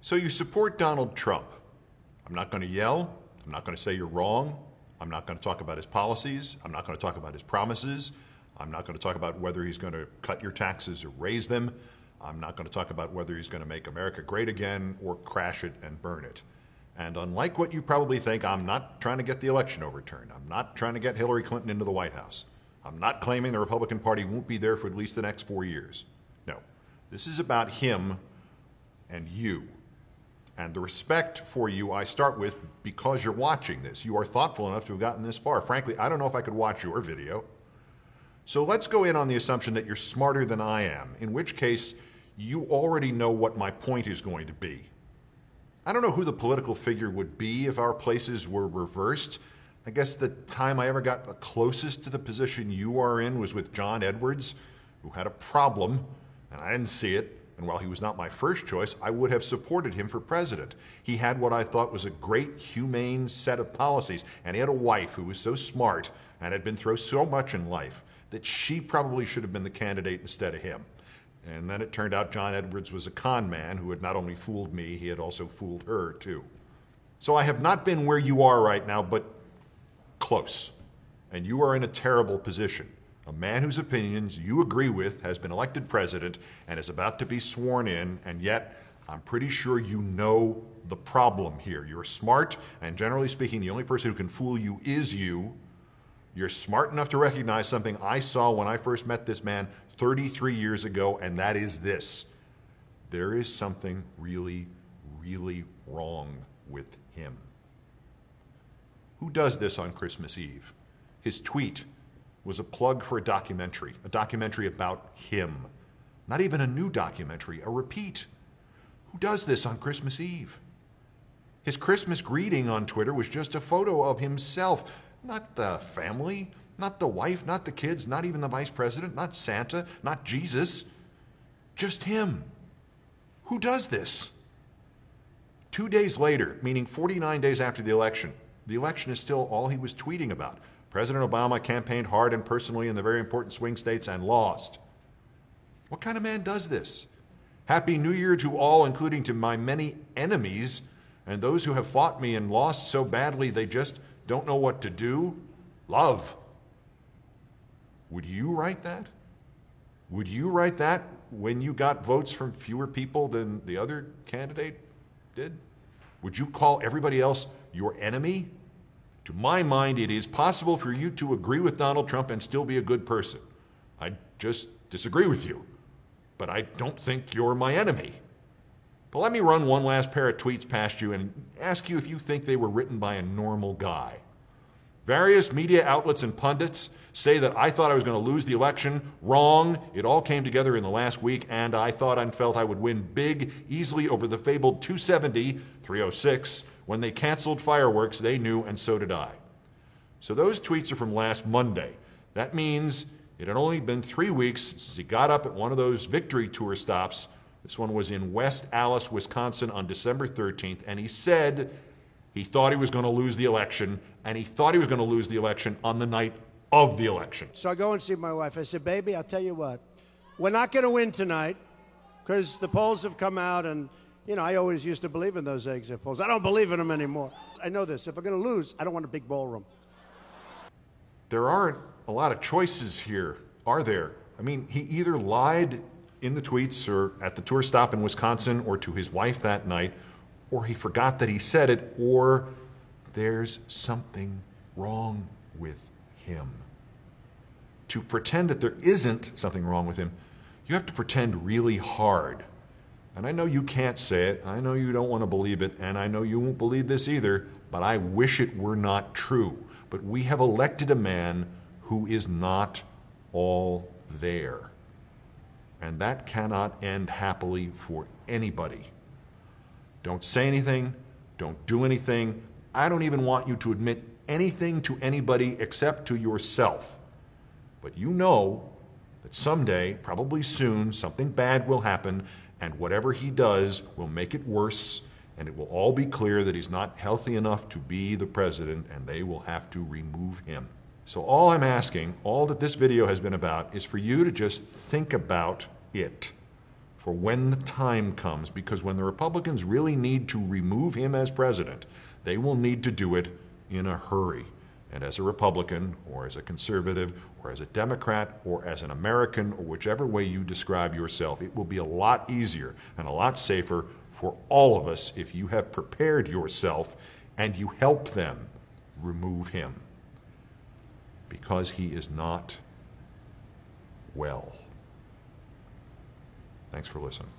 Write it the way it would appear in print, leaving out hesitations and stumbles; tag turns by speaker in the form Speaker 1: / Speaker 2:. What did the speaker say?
Speaker 1: So you support Donald Trump. I'm not going to yell. I'm not going to say you're wrong. I'm not going to talk about his policies. I'm not going to talk about his promises. I'm not going to talk about whether he's going to cut your taxes or raise them. I'm not going to talk about whether he's going to make America great again or crash it and burn it. And unlike what you probably think, I'm not trying to get the election overturned. I'm not trying to get Hillary Clinton into the White House. I'm not claiming the Republican Party won't be there for at least the next 4 years. No, this is about him and you. And the respect for you I start with because you're watching this. You are thoughtful enough to have gotten this far. Frankly, I don't know if I could watch your video. So let's go in on the assumption that you're smarter than I am, in which case you already know what my point is going to be. I don't know who the political figure would be if our places were reversed. I guess the time I ever got the closest to the position you are in was with John Edwards, who had a problem, and I didn't see it. And while he was not my first choice, I would have supported him for president. He had what I thought was a great, humane set of policies. And he had a wife who was so smart and had been through so much in life that she probably should have been the candidate instead of him. And then it turned out John Edwards was a con man who had not only fooled me, he had also fooled her, too. So I have not been where you are right now, but close. And you are in a terrible position. A man whose opinions you agree with has been elected president and is about to be sworn in, and yet I'm pretty sure you know the problem here. You're smart, and generally speaking, the only person who can fool you is you. You're smart enough to recognize something I saw when I first met this man 33 years ago, and that is this. There is something really, really wrong with him. Who does this on Christmas Eve? His tweet was a plug for a documentary about him. Not even a new documentary, a repeat. Who does this on Christmas Eve? His Christmas greeting on Twitter was just a photo of himself, not the family, not the wife, not the kids, not even the vice president, not Santa, not Jesus, just him. Who does this? 2 days later, meaning 49 days after the election is still all he was tweeting about. President Obama campaigned hard and personally in the very important swing states and lost. What kind of man does this? Happy New Year to all, including to my many enemies and those who have fought me and lost so badly they just don't know what to do. Love. Would you write that? Would you write that when you got votes from fewer people than the other candidate did? Would you call everybody else your enemy? To my mind, it is possible for you to agree with Donald Trump and still be a good person. I just disagree with you. But I don't think you're my enemy. But let me run one last pair of tweets past you and ask you if you think they were written by a normal guy. Various media outlets and pundits say that I thought I was going to lose the election. Wrong. It all came together in the last week, and I thought and felt I would win big, easily over the fabled 270, 306. When they canceled fireworks, they knew, and so did I. So those tweets are from last Monday. That means it had only been 3 weeks since he got up at one of those victory tour stops. This one was in West Allis, Wisconsin on December 13th, and he said he thought he was going to lose the election, and he thought he was going to lose the election on the night of the election.
Speaker 2: So I go and see my wife. I said, baby, I'll tell you what, we're not going to win tonight because the polls have come out, and you know, I always used to believe in those exit polls. I don't believe in them anymore. I know this. If we're going to lose, I don't want a big ballroom.
Speaker 1: There aren't a lot of choices here, are there? I mean, he either lied in the tweets or at the tour stop in Wisconsin or to his wife that night, or he forgot that he said it, or there's something wrong with him. To pretend that there isn't something wrong with him, you have to pretend really hard. And I know you can't say it, I know you don't want to believe it, and I know you won't believe this either, but I wish it were not true. But we have elected a man who is not all there. And that cannot end happily for anybody. Don't say anything, don't do anything. I don't even want you to admit anything to anybody except to yourself. But you know that someday, probably soon, something bad will happen, and whatever he does will make it worse, and it will all be clear that he's not healthy enough to be the president, and they will have to remove him. So all I'm asking, all that this video has been about, is for you to just think about it for when the time comes, because when the Republicans really need to remove him as president, they will need to do it in a hurry. And as a Republican, or as a conservative, or as a Democrat, or as an American, or whichever way you describe yourself, it will be a lot easier and a lot safer for all of us if you have prepared yourself and you help them remove him, because he is not well. Thanks for listening.